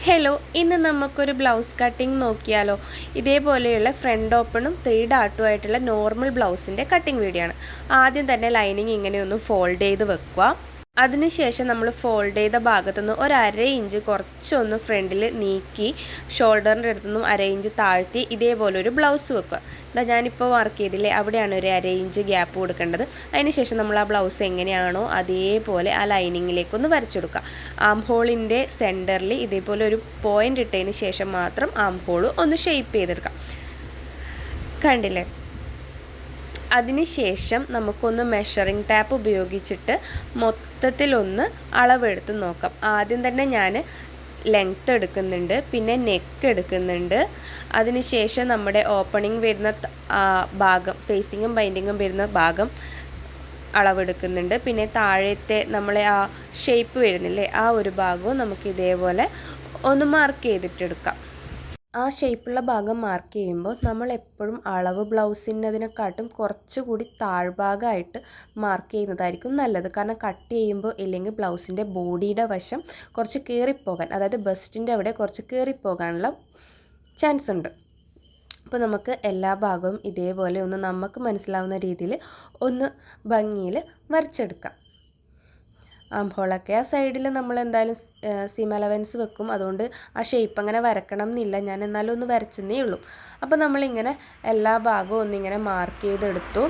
Hello, ഇന്ന് നമുക്കൊരു blouse cutting നോക്കിയാലോ. ഇതേപോലെയുള്ള ഫ്രണ്ട് ഓപ്പണും 3 ഡാട്ടുമായിട്ടുള്ള നോർമൽ ബ്ലൗസിൻ്റെ കട്ടിങ് വീഡിയോ ആണ്. ആദ്യം തന്നെ ലൈനിങ് ഇങ്ങനെയൊന്ന് ഫോൾഡ് ചെയ്ത് വെക്കുക. അതിനുശേഷം നമ്മൾ ഫോൾഡ് ചെയ്ത ഭാഗത്തുനിന്ന് ഒരു അര ഇഞ്ച് കുറച്ചൊന്ന് ഫ്രണ്ടിൽ നീക്കി ഷോൾഡറിൻ്റെ അടുത്തുനിന്നും അര ഇഞ്ച് താഴ്ത്തി ഇതേപോലെ ഒരു ബ്ലൗസ് വെക്കുക. ഇതാ ഞാനിപ്പോൾ വർക്ക് ചെയ്തില്ലേ, അവിടെയാണ് ഒരു അര ഇഞ്ച് ഗ്യാപ്പ് കൊടുക്കേണ്ടത്. അതിനുശേഷം നമ്മൾ ആ ബ്ലൗസ് എങ്ങനെയാണോ അതേപോലെ ആ ലൈനിങ്ങിലേക്കൊന്ന് വരച്ചെടുക്കുക. ആം ഹോളിൻ്റെ സെൻറ്ററിൽ ഇതേപോലെ ഒരു പോയിൻ്റ് ഇട്ടതിന് ശേഷം മാത്രം ആം ഹോൾ ഒന്ന് ഷേപ്പ് ചെയ്തെടുക്കാം. കണ്ടില്ലേ? അതിനുശേഷം നമുക്കൊന്ന് മെഷറിംഗ് ടാപ്പ് ഉപയോഗിച്ചിട്ട് മൊത്തത്തിലൊന്ന് അളവെടുത്ത് നോക്കാം. ആദ്യം തന്നെ ഞാൻ ലെങ്ത്ത് എടുക്കുന്നുണ്ട്, പിന്നെ നെക്ക് എടുക്കുന്നുണ്ട്. അതിനുശേഷം നമ്മുടെ ഓപ്പണിംഗ് വരുന്ന ഭാഗം, ഫേസിങ്ങും ബൈൻഡിങ്ങും വരുന്ന ഭാഗം അളവെടുക്കുന്നുണ്ട്. പിന്നെ താഴത്തെ നമ്മളെ ആ ഷേപ്പ് വരുന്നില്ലേ, ആ ഒരു ഭാഗവും നമുക്ക് ഇതേപോലെ ഒന്ന് മാർക്ക് ചെയ്തിട്ടെടുക്കാം. ആ ഷേപ്പുള്ള ഭാഗം മാർക്ക് ചെയ്യുമ്പോൾ നമ്മൾ എപ്പോഴും അളവ് ബ്ലൗസിനതിനെക്കാട്ടും കുറച്ചുകൂടി താഴ്ഭാഗമായിട്ട് മാർക്ക് ചെയ്യുന്നതായിരിക്കും നല്ലത്. കാരണം കട്ട് ചെയ്യുമ്പോൾ ഇല്ലെങ്കിൽ ബ്ലൗസിൻ്റെ ബോഡിയുടെ വശം കുറച്ച് കയറിപ്പോകാൻ, അതായത് ബസ്റ്റിൻ്റെ അവിടെ കുറച്ച് കയറിപ്പോകാനുള്ള ചാൻസ് ഉണ്ട്. അപ്പോൾ നമുക്ക് എല്ലാ ഭാഗവും ഇതേപോലെ ഒന്ന് നമുക്ക് മനസ്സിലാവുന്ന രീതിയിൽ ഒന്ന് ഭംഗിയിൽ വരച്ചെടുക്കാം. ആം ഹോളൊക്കെ ആ സൈഡിൽ നമ്മൾ എന്തായാലും സീം അലവൻസ് വെക്കും, അതുകൊണ്ട് ആ ഷേപ്പ് അങ്ങനെ വരക്കണം എന്നില്ല, ഞാൻ എന്നാലും ഒന്ന് വരച്ചെന്നേ ഉള്ളൂ. അപ്പോൾ നമ്മളിങ്ങനെ എല്ലാ ഭാഗവും ഒന്നിങ്ങനെ മാർക്ക് ചെയ്തെടുത്തു.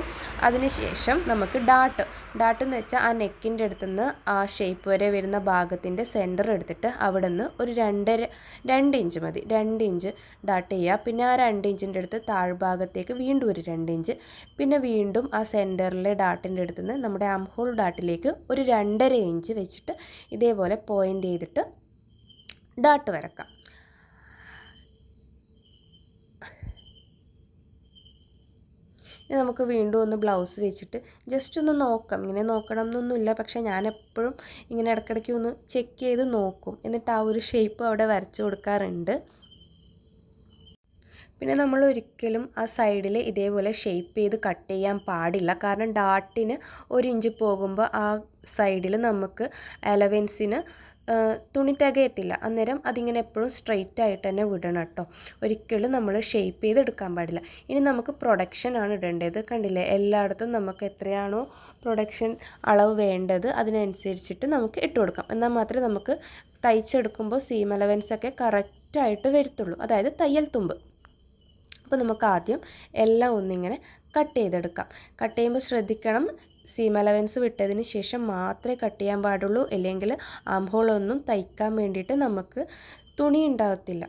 അതിനുശേഷം നമുക്ക് ഡാട്ട് എന്ന് വെച്ചാൽ ആ നെക്കിൻ്റെ അടുത്തുനിന്ന് ആ ഷേപ്പ് വരെ വരുന്ന ഭാഗത്തിൻ്റെ സെൻറ്റർ എടുത്തിട്ട് അവിടെ നിന്ന് ഒരു 2 ഇഞ്ച് മതി, 2 ഇഞ്ച് ഡാട്ട് ചെയ്യുക. പിന്നെ ആ 2 ഇഞ്ചിൻ്റെ അടുത്ത് താഴ്ഭാഗത്തേക്ക് വീണ്ടും ഒരു 2 ഇഞ്ച്, പിന്നെ വീണ്ടും ആ സെൻറ്ററിലെ ഡാട്ടിൻ്റെ അടുത്തുനിന്ന് നമ്മുടെ ആം ഹോൾ ഡാട്ടിലേക്ക് ഒരു 2.5 ഇഞ്ച് വെച്ചിട്ട് ഇതേപോലെ പോയിൻ്റ് ചെയ്തിട്ട് ഡാട്ട് വരക്കാം. ഇനി നമുക്ക് വീണ്ടും ഒന്ന് ബ്ലൗസ് വെച്ചിട്ട് ജസ്റ്റ് ഒന്ന് നോക്കാം. ഇങ്ങനെ നോക്കണം എന്നൊന്നുമില്ല, പക്ഷേ ഞാൻ എപ്പോഴും ഇങ്ങനെ ഇടയ്ക്കിടയ്ക്ക് ഒന്ന് ചെക്ക് ചെയ്ത് നോക്കും, എന്നിട്ട് ആ ഒരു ഷേപ്പ് അവിടെ വരച്ചു കൊടുക്കാറുണ്ട്. പിന്നെ നമ്മൾ ഒരിക്കലും ആ സൈഡിൽ ഇതേപോലെ ഷേപ്പ് ചെയ്ത് കട്ട് ചെയ്യാൻ പാടില്ല. കാരണം ഡാട്ടിന് 1 ഇഞ്ച് പോകുമ്പോൾ ആ സൈഡിൽ നമുക്ക് അലവൻസിന് തുണി തികയത്തില്ല. അന്നേരം അതിങ്ങനെ എപ്പോഴും സ്ട്രെയിറ്റ് ആയിട്ട് തന്നെ വിടണം കേട്ടോ. ഒരിക്കലും നമ്മൾ ഷേപ്പ് ചെയ്തെടുക്കാൻ പാടില്ല. ഇനി നമുക്ക് പ്രൊഡക്ഷനാണ് ഇടേണ്ടത്. കണ്ടില്ലേ, എല്ലായിടത്തും നമുക്ക് എത്രയാണോ പ്രൊഡക്ഷൻ അളവ് വേണ്ടത് അതിനനുസരിച്ചിട്ട് നമുക്ക് ഇട്ട് കൊടുക്കാം. എന്നാൽ മാത്രമേ നമുക്ക് തയ്ച്ചെടുക്കുമ്പോൾ സീം അലവൻസൊക്കെ കറക്റ്റായിട്ട് വരത്തുള്ളൂ, അതായത് തയ്യൽ തുമ്പ്. അപ്പോൾ നമുക്ക് ആദ്യം എല്ലാം ഒന്നിങ്ങനെ കട്ട് ചെയ്തെടുക്കാം. കട്ട് ചെയ്യുമ്പോൾ ശ്രദ്ധിക്കണം, സീം അലവൻസ് വിട്ടതിന് ശേഷം മാത്രമേ കട്ട് ചെയ്യാൻ പാടുള്ളൂ, അല്ലെങ്കിൽ ആം ഹോളൊന്നും തയ്ക്കാൻ വേണ്ടിയിട്ട് നമുക്ക് തുണി ഉണ്ടാകത്തില്ല.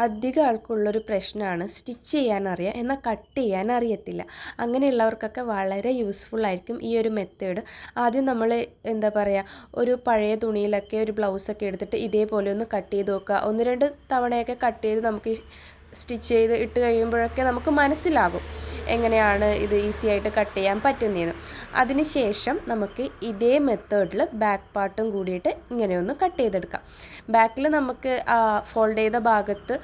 അധികം ആൾക്കുള്ളൊരു പ്രശ്നമാണ് സ്റ്റിച്ച് ചെയ്യാൻ അറിയാം എന്നാൽ കട്ട് ചെയ്യാൻ അറിയത്തില്ല. അങ്ങനെയുള്ളവർക്കൊക്കെ വളരെ യൂസ്ഫുൾ ആയിരിക്കും ഈ ഒരു മെത്തേഡ്. ആദ്യം നമ്മൾ എന്താ പറയുക, ഒരു പഴയ തുണിയിലൊക്കെ ഒരു ബ്ലൗസൊക്കെ എടുത്തിട്ട് ഇതേപോലെ ഒന്ന് കട്ട് ചെയ്ത് നോക്കുക. 1-2 തവണയൊക്കെ കട്ട് ചെയ്ത് നമുക്ക് സ്റ്റിച്ച് ചെയ്ത് ഇട്ട് കഴിയുമ്പോഴൊക്കെ നമുക്ക് മനസ്സിലാകും എങ്ങനെയാണ് ഇത് ഈസി ആയിട്ട് കട്ട് ചെയ്യാൻ പറ്റുന്നതെന്ന്. അതിനുശേഷം നമുക്ക് ഇതേ മെത്തേഡിൽ ബാക്ക് പാർട്ടും കൂടിയിട്ട് ഇങ്ങനെയൊന്ന് കട്ട് ചെയ്തെടുക്കാം. ബാക്കിൽ നമുക്ക് ഫോൾഡ് ചെയ്ത ഭാഗത്ത്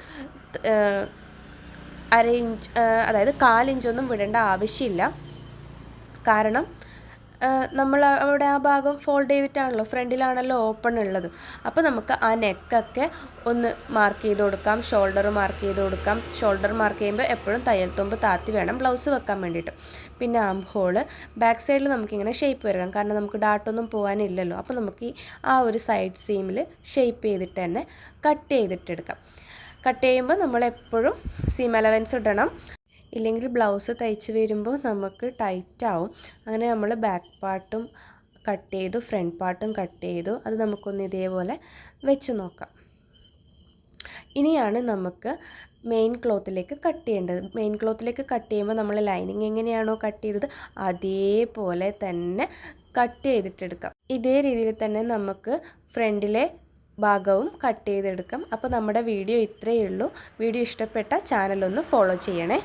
1/2 ഇഞ്ച്, അതായത് 1/4 ഇഞ്ചൊന്നും വിടേണ്ട ആവശ്യമില്ല. കാരണം നമ്മൾ അവിടെ ആ ഭാഗം ഫോൾഡ് ചെയ്തിട്ടാണല്ലോ, ഫ്രണ്ടിലാണല്ലോ ഓപ്പൺ ഉള്ളത്. അപ്പോൾ നമുക്ക് ആ നെക്കൊക്കെ ഒന്ന് മാർക്ക് ചെയ്ത് കൊടുക്കാം, ഷോൾഡർ മാർക്ക് ചെയ്ത് കൊടുക്കാം. ഷോൾഡർ മാർക്ക് ചെയ്യുമ്പോൾ എപ്പോഴും തയ്യൽ തുമ്പ് താത്തി വേണം ബ്ലൗസ് വെക്കാൻ വേണ്ടിയിട്ട്. പിന്നെ ആം ഹോള് ബാക്ക് സൈഡിൽ നമുക്കിങ്ങനെ ഷേപ്പ് വരാം, കാരണം നമുക്ക് ഡാട്ടൊന്നും പോകാനില്ലല്ലോ. അപ്പോൾ നമുക്ക് ആ ഒരു സൈഡ് സീമിൽ ഷേപ്പ് ചെയ്തിട്ട് തന്നെ കട്ട് ചെയ്തിട്ടെടുക്കാം. കട്ട് ചെയ്യുമ്പോൾ നമ്മളെപ്പോഴും സീം അലവൻസ് ഇടണം, ഇല്ലെങ്കിൽ ബ്ലൗസ് തയ്ച്ച് വരുമ്പോൾ നമുക്ക് ടൈറ്റാവും. അങ്ങനെ നമ്മൾ ബാക്ക് പാർട്ടും കട്ട് ചെയ്തു, ഫ്രണ്ട് പാർട്ടും കട്ട് ചെയ്തു. അത് നമുക്കൊന്ന് ഇതേപോലെ വെച്ച് നോക്കാം. ഇനിയാണ് നമുക്ക് മെയിൻ ക്ലോത്തിലേക്ക് കട്ട് ചെയ്യേണ്ടത്. മെയിൻ ക്ലോത്തിലേക്ക് കട്ട് ചെയ്യുമ്പോൾ നമ്മൾ ലൈനിങ് എങ്ങനെയാണോ കട്ട് ചെയ്തത് അതേപോലെ തന്നെ കട്ട് ചെയ്തിട്ടെടുക്കാം. ഇതേ രീതിയിൽ തന്നെ നമുക്ക് ഫ്രണ്ടിലെ ഭാഗവും കട്ട് ചെയ്തെടുക്കാം. അപ്പോൾ നമ്മുടെ വീഡിയോ ഇത്രയേ ഉള്ളൂ. വീഡിയോ ഇഷ്ടപ്പെട്ട ചാനലൊന്ന് ഫോളോ ചെയ്യണേ.